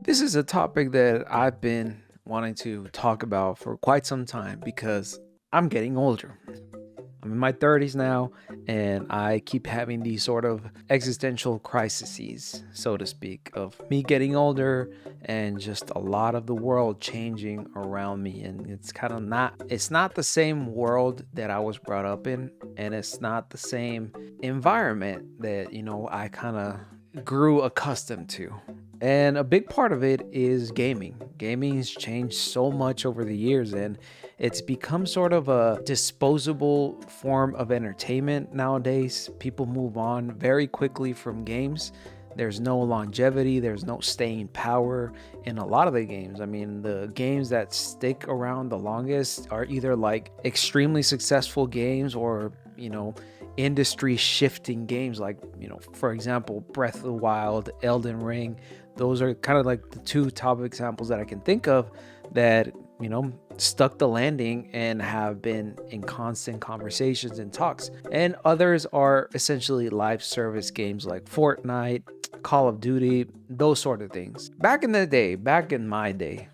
This is a topic that I've been wanting to talk about for quite some time because I'm getting older. I'm in my 30s now, and I keep having these sort of existential crises, so to speak, of me getting older and just a lot of the world changing around me. And it's not the same world that I was brought up in, and it's not the same environment that, I kind of grew accustomed to. And a big part of it is gaming. Gaming has changed so much over the years, and it's become sort of a disposable form of entertainment nowadays. People move on very quickly from games. There's no longevity, there's no staying power in a lot of the games. I mean, the games that stick around the longest are either like extremely successful games or, industry shifting games like, for example, Breath of the Wild, Elden Ring. Those are kind of like the two top examples that I can think of that, stuck the landing and have been in constant conversations and talks. And others are essentially live service games like Fortnite, Call of Duty, those sort of things. Back in the day, back in my day,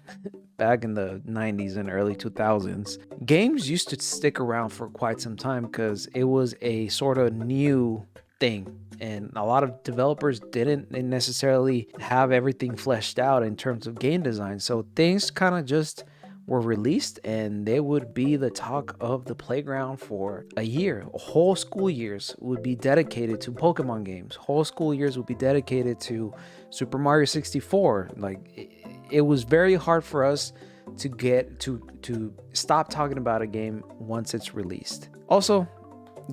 back in the 90s and early 2000s, games used to stick around for quite some time because it was a sort of new thing. And a lot of developers didn't necessarily have everything fleshed out in terms of game design. So things kind of just were released and they would be the talk of the playground for a year. Whole school years would be dedicated to Pokemon games. Whole school years would be dedicated to Super Mario 64. Like it was very hard for us to get to stop talking about a game once it's released. Also,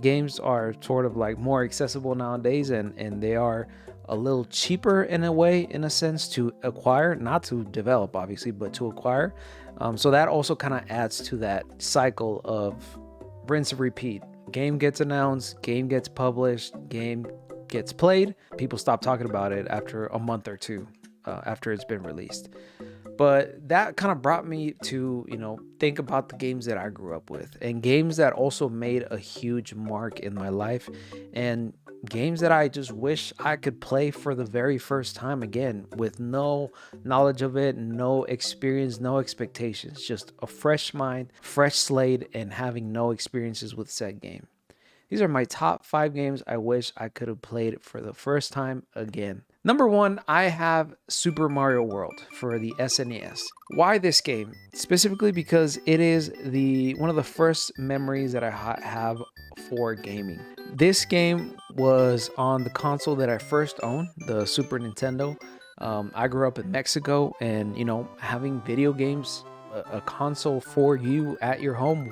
games are sort of like more accessible nowadays, and they are a little cheaper in a way, in a sense, to acquire, not to develop obviously, but to acquire. So that also kind of adds to that cycle of rinse and repeat. Game gets announced, game gets published, game gets played, people stop talking about it after a month or two after it's been released. But that kind of brought me to, think about the games that I grew up with and games that also made a huge mark in my life and games that I just wish I could play for the very first time again with no knowledge of it, no experience, no expectations, just a fresh mind, fresh slate, and having no experiences with said game. These are my top 5 games I wish I could have played for the first time again. Number 1, I have Super Mario World for the SNES. Why this game? Specifically because it is the one of the first memories that I have for gaming. This game was on the console that I first owned, the Super Nintendo. I grew up in Mexico, and having video games, a console for you at your home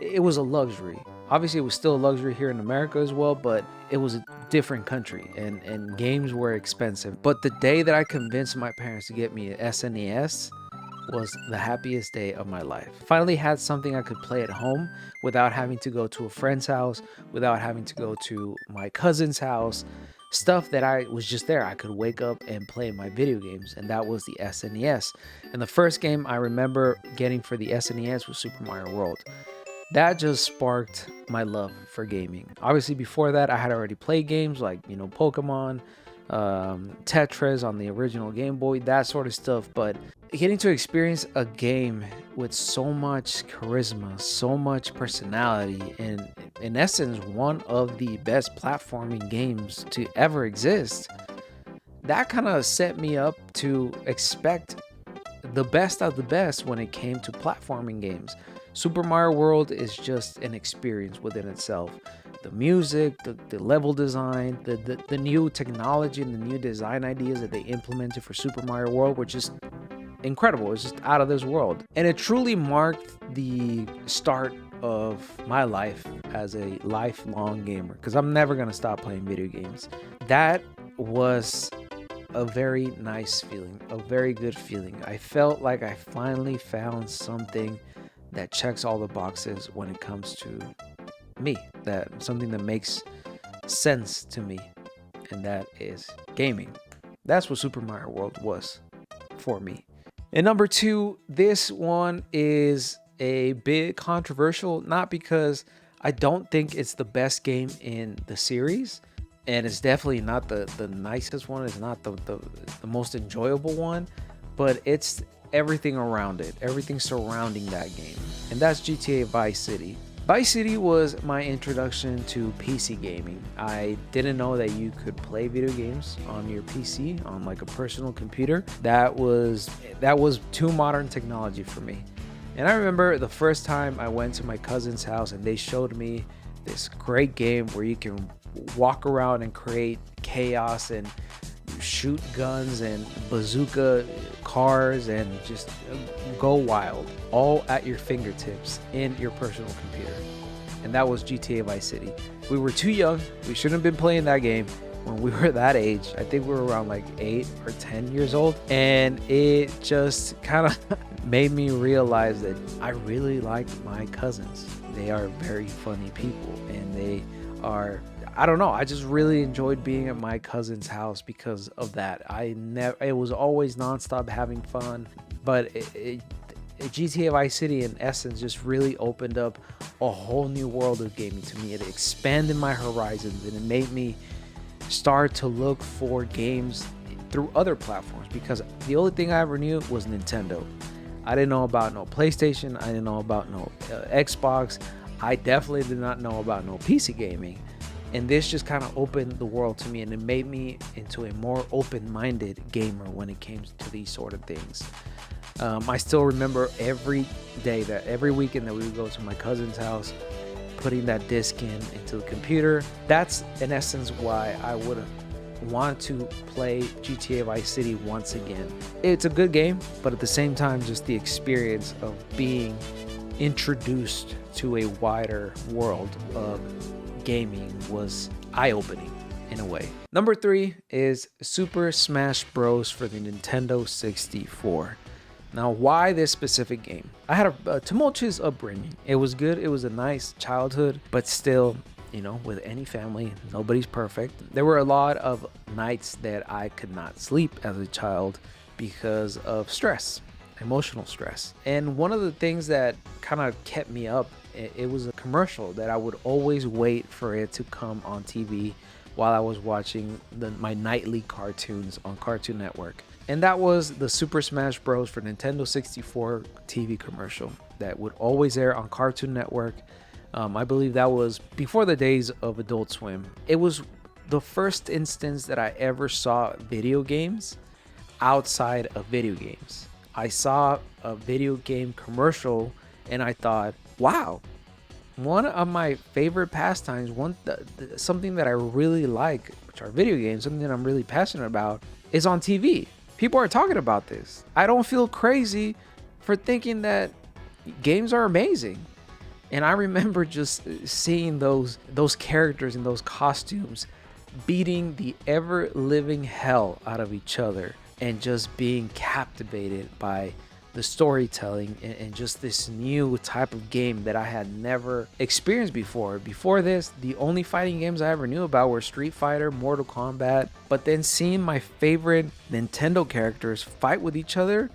it was a luxury. Obviously, it was still a luxury here in America as well, but it was a different country and games were expensive. But the day that I convinced my parents to get me an SNES was the happiest day of my life. Finally had something I could play at home without having to go to a friend's house, without having to go to my cousin's house. Stuff that I was just there. I could wake up and play my video games, and that was the SNES. And the first game I remember getting for the SNES was Super Mario World. That just sparked my love for gaming. Obviously, before that, I had already played games like, Pokemon, Tetris on the original Game Boy, that sort of stuff. But getting to experience a game with so much charisma, so much personality, and in essence, one of the best platforming games to ever exist, that kind of set me up to expect the best of the best when it came to platforming games. Super Mario World is just an experience within itself. The music, the level design, the new technology and the new design ideas that they implemented for Super Mario World were just incredible. It's just out of this world. And it truly marked the start of my life as a lifelong gamer because I'm never going to stop playing video games. That was a very nice feeling, a very good feeling. I felt like I finally found something that checks all the boxes when it comes to me, that something that makes sense to me, and that is gaming. That's what Super Mario World was for me. And number 2, this one is a bit controversial, not because I don't think it's the best game in the series, and it's definitely not the nicest one. It's not the most enjoyable one, but it's everything around it, everything surrounding that game, and that's GTA Vice City. Vice City was my introduction to PC gaming. I didn't know that you could play video games on your PC, on like a personal computer. That was too modern technology for me. And I remember the first time I went to my cousin's house and they showed me this great game where you can walk around and create chaos and shoot guns and bazooka cars and just go wild, all at your fingertips in your personal computer. And that was GTA Vice City. We were too young. We shouldn't have been playing that game when we were that age. I think we were around like 8 or 10 years old. And it just kind of made me realize that I really like my cousins. They are very funny people, and they are, I don't know, I just really enjoyed being at my cousin's house because of that. It was always nonstop having fun, but GTA Vice City in essence just really opened up a whole new world of gaming to me. It expanded my horizons, and it made me start to look for games through other platforms, because the only thing I ever knew was Nintendo. I didn't know about no PlayStation. I didn't know about no Xbox. I definitely did not know about no PC gaming. And this just kind of opened the world to me, and it made me into a more open-minded gamer when it came to these sort of things. I still remember every weekend that we would go to my cousin's house, putting that disc into the computer. That's in essence why I would want to play GTA Vice City once again. It's a good game, but at the same time, just the experience of being introduced to a wider world of gaming was eye-opening in a way. Number 3 is Super Smash Bros. For the Nintendo 64. Now, why this specific game? I had a tumultuous upbringing. It was good. It was a nice childhood, but still, with any family, nobody's perfect. There were a lot of nights that I could not sleep as a child because of stress, emotional stress. And one of the things that kind of kept me up, it was a commercial that I would always wait for it to come on TV while I was watching my nightly cartoons on Cartoon Network. And that was the Super Smash Bros. For Nintendo 64 TV commercial that would always air on Cartoon Network. I believe that was before the days of Adult Swim. It was the first instance that I ever saw video games outside of video games. I saw a video game commercial and I thought, wow, one of my favorite pastimes, something that I really like, which are video games, something that I'm really passionate about, is on TV. People are talking about this. I don't feel crazy for thinking that games are amazing. And I remember just seeing those characters in those costumes beating the ever-living hell out of each other, and just being captivated by the storytelling and just this new type of game that I had never experienced before. Before this, the only fighting games I ever knew about were Street Fighter, Mortal Kombat, but then seeing my favorite Nintendo characters fight with each other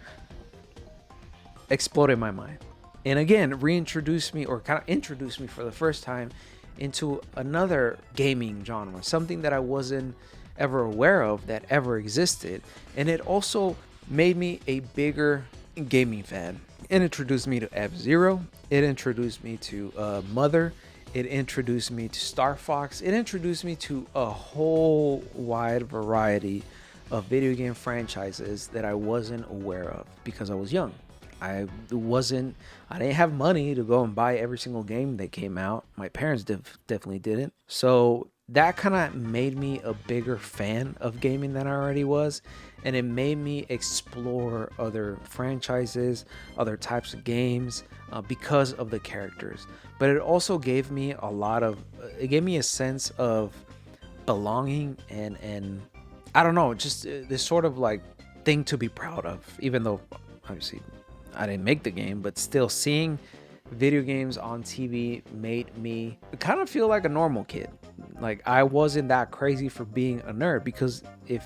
exploded my mind. And again, reintroduced me, or kind of introduced me for the first time into another gaming genre, something that I wasn't ever aware of that ever existed. And it also made me a bigger gaming fan. It introduced me to F-Zero. It introduced me to Mother. It introduced me to Star Fox. It introduced me to a whole wide variety of video game franchises that I wasn't aware of because I was young. I didn't have money to go and buy every single game that came out. My parents definitely didn't. So that kind of made me a bigger fan of gaming than I already was. And it made me explore other franchises, other types of games because of the characters. But it also gave me it gave me a sense of belonging and I don't know, just this sort of like thing to be proud of, even though obviously I didn't make the game, but still seeing video games on TV made me kind of feel like a normal kid. Like I wasn't that crazy for being a nerd, because if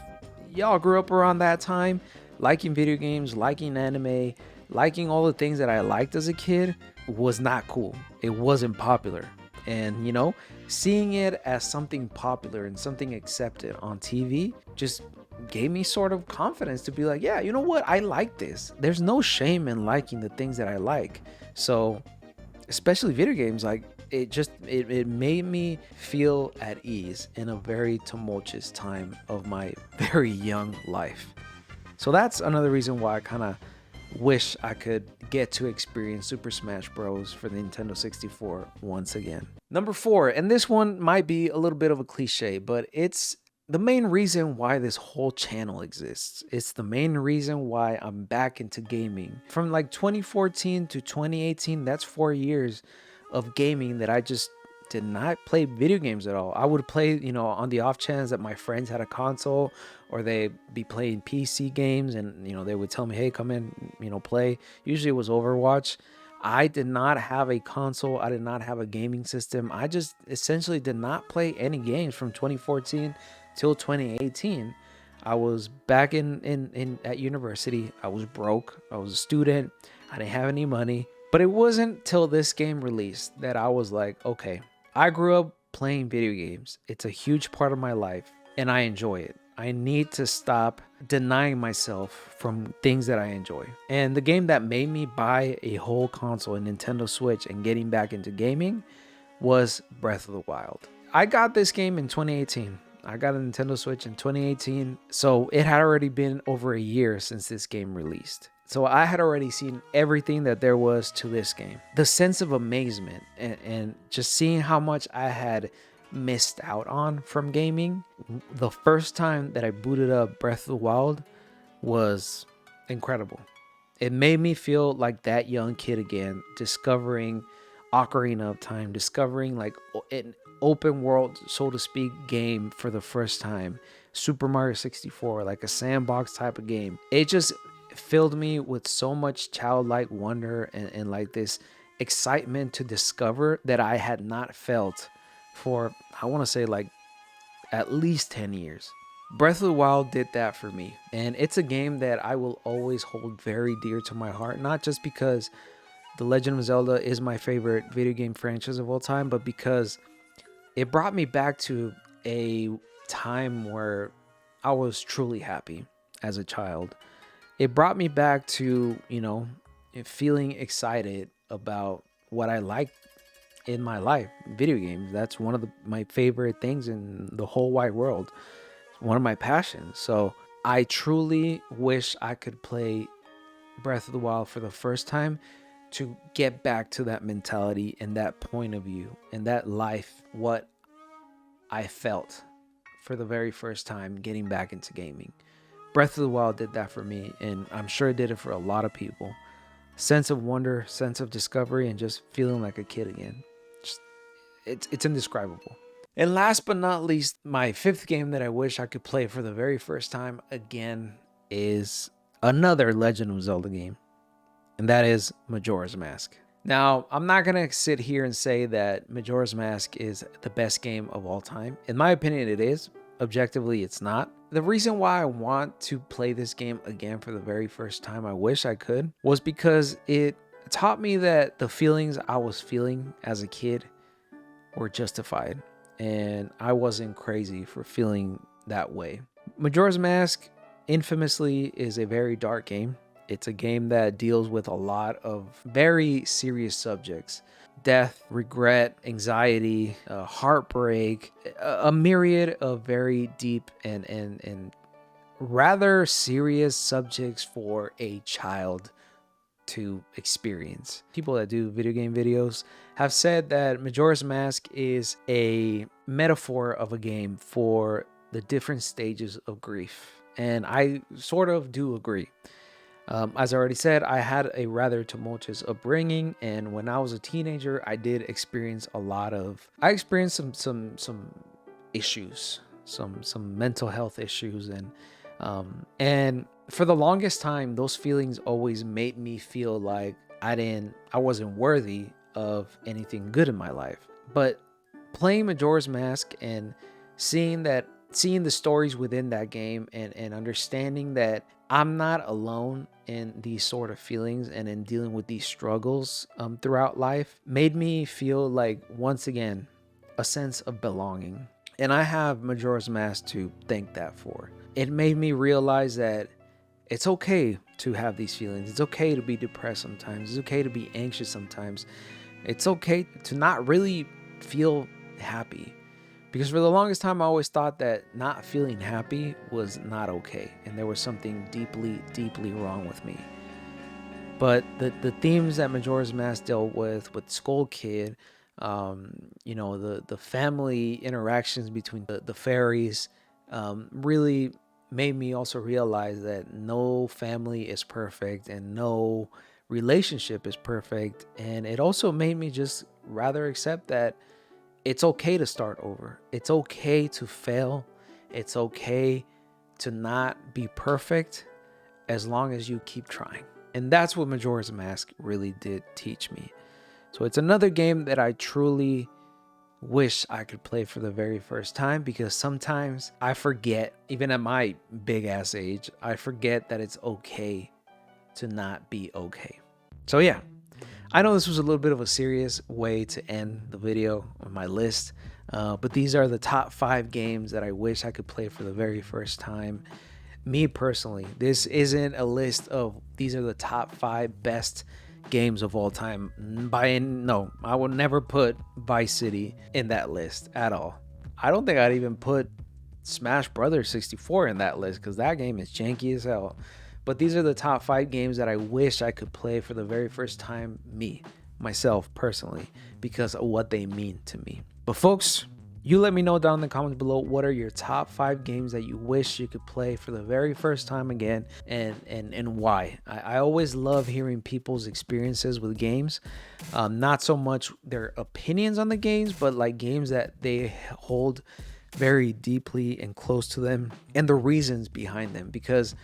y'all grew up around that time, liking video games, liking anime, liking all the things that I liked as a kid was not cool. It wasn't popular. And, seeing it as something popular and something accepted on TV just gave me sort of confidence to be like, yeah, you know what? I like this. There's no shame in liking the things that I like. So, especially video games, like it made me feel at ease in a very tumultuous time of my very young life. So that's another reason why I kind of wish I could get to experience Super Smash Bros. For the Nintendo 64 once again. Number 4, and this one might be a little bit of a cliche, but it's the main reason why this whole channel exists. It's the main reason why I'm back into gaming. From like 2014 to 2018, that's 4 years of gaming that I just did not play video games at all. I would play, on the off chance that my friends had a console or they be playing PC games and, they would tell me, hey, come in, play. Usually it was Overwatch. I did not have a console. I did not have a gaming system. I just essentially did not play any games from 2014 till 2018. I was back in at university. I was broke. I was a student. I didn't have any money. But it wasn't till this game released that I was like, okay, I grew up playing video games. It's a huge part of my life and I enjoy it. I need to stop denying myself from things that I enjoy. And the game that made me buy a whole console, a Nintendo Switch, and getting back into gaming was Breath of the Wild. I got this game in 2018. I got a Nintendo Switch in 2018, so it had already been over a year since this game released. So I had already seen everything that there was to this game. The sense of amazement and just seeing how much I had missed out on from gaming. The first time that I booted up Breath of the Wild was incredible. It made me feel like that young kid again, discovering Ocarina of Time, discovering like an open world, so to speak, game for the first time. Super Mario 64, like a sandbox type of game. It just filled me with so much childlike wonder and like this excitement to discover that I had not felt for, I want to say, like at least 10 years. Breath of the Wild did that for me, and it's a game that I will always hold very dear to my heart, not just because The Legend of Zelda is my favorite video game franchise of all time, but because it brought me back to a time where I was truly happy as a child. It brought me back to, feeling excited about what I liked in my life. Video games, that's one of my favorite things in the whole wide world. One of my passions. So I truly wish I could play Breath of the Wild for the first time to get back to that mentality and that point of view and that life, what I felt for the very first time getting back into gaming. Breath of the Wild did that for me, and I'm sure it did it for a lot of people. Sense of wonder, sense of discovery, and just feeling like a kid again. It's indescribable. And last but not least, my 5th game that I wish I could play for the very first time again is another Legend of Zelda game, and that is Majora's Mask. Now, I'm not going to sit here and say that Majora's Mask is the best game of all time. In my opinion, it is. Objectively, it's not. The reason why I want to play this game again for the very first time, I wish I could, was because it taught me that the feelings I was feeling as a kid were justified, and I wasn't crazy for feeling that way. Majora's Mask, infamously, is a very dark game. It's a game that deals with a lot of very serious subjects: death, regret, anxiety, heartbreak, a myriad of very deep and rather serious subjects for a child to experience. People that do video game videos have said that Majora's Mask is a metaphor of a game for the different stages of grief. And I sort of do agree. As I already said, I had a rather tumultuous upbringing, and when I was a teenager, I did experience I experienced some issues, some mental health issues, and for the longest time, those feelings always made me feel like I wasn't worthy of anything good in my life. But playing Majora's Mask and seeing the stories within that game and understanding that I'm not alone in these sort of feelings and in dealing with these struggles throughout life made me feel like, once again, a sense of belonging. And I have Majora's Mask to thank that for. It made me realize that it's okay to have these feelings. It's okay to be depressed sometimes. It's okay to be anxious sometimes. It's okay to not really feel happy. Because for the longest time, I always thought that not feeling happy was not okay. And there was something deeply, deeply wrong with me. But the themes that Majora's Mask dealt with Skull Kid, the family interactions between the fairies, really made me also realize that no family is perfect and no relationship is perfect. And it also made me just rather accept that it's okay to start over. It's okay to fail. It's okay to not be perfect as long as you keep trying. And that's what Majora's Mask really did teach me. So it's another game that I truly wish I could play for the very first time, because sometimes I forget, even at my big ass age, I forget that it's okay to not be okay. So yeah, I know this was a little bit of a serious way to end the video on my list, but these are the top 5 games that I wish I could play for the very first time. Me personally, this isn't a list of these are the top 5 best games of all time. No, I will never put Vice City in that list at all. I don't think I'd even put Smash Brothers 64 in that list, because that game is janky as hell. But these are the top 5 games that I wish I could play for the very first time, myself personally, because of what they mean to me. But folks, you let me know down in the comments below, what are your top 5 games that you wish you could play for the very first time again, and why. I always love hearing people's experiences with games, not so much their opinions on the games, but like games that they hold very deeply and close to them, and the reasons behind them. Because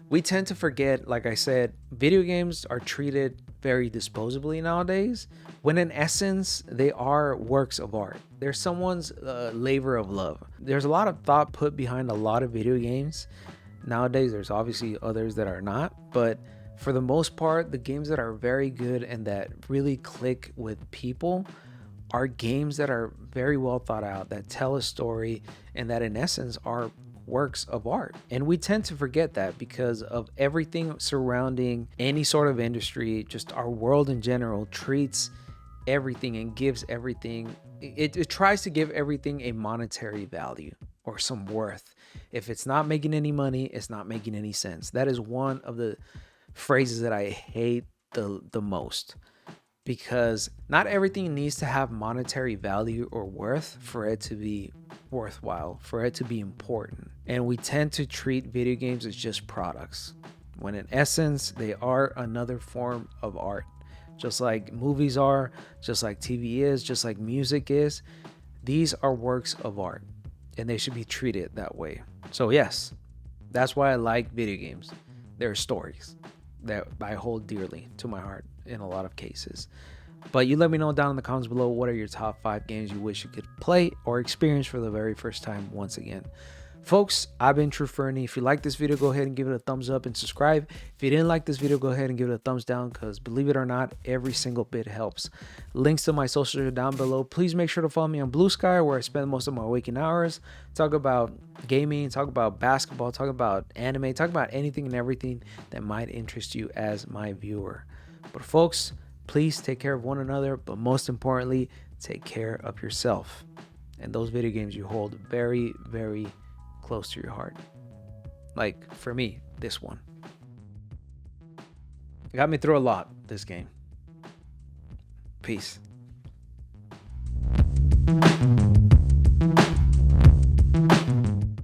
we tend to forget, like I said, video games are treated very disposably nowadays, when in essence, they are works of art. They're someone's labor of love. There's a lot of thought put behind a lot of video games. Nowadays, there's obviously others that are not, but for the most part, the games that are very good and that really click with people are games that are very well thought out, that tell a story, and that in essence are works of art. And we tend to forget that because of everything surrounding any sort of industry. Just our world in general treats everything and gives everything, it tries to give everything a monetary value or some worth. If it's not making any money, it's not making any sense. That is one of the phrases that I hate the most, because not everything needs to have monetary value or worth for it to be worthwhile, for it to be important. And we tend to treat video games as just products, when in essence, they are another form of art. Just like movies are, just like TV is, just like music is. These are works of art, and they should be treated that way. So yes, that's why I like video games. They're stories that I hold dearly to my heart in a lot of cases. But you let me know down in the comments below, what are your top 5 games you wish you could play or experience for the very first time once again. Folks, I've been True Fernie. If you like this video, go ahead and give it a thumbs up and subscribe. If you didn't like this video, go ahead and give it a thumbs down, because believe it or not, every single bit helps. Links to my socials are down below. Please make sure to follow me on Blue Sky, where I spend most of my waking hours. Talk about gaming, talk about basketball, talk about anime, talk about anything and everything that might interest you as my viewer. But folks, please take care of one another, but most importantly, take care of yourself and those video games you hold very, very close to your heart. Like for me, this one. It got me through a lot, this game. Peace.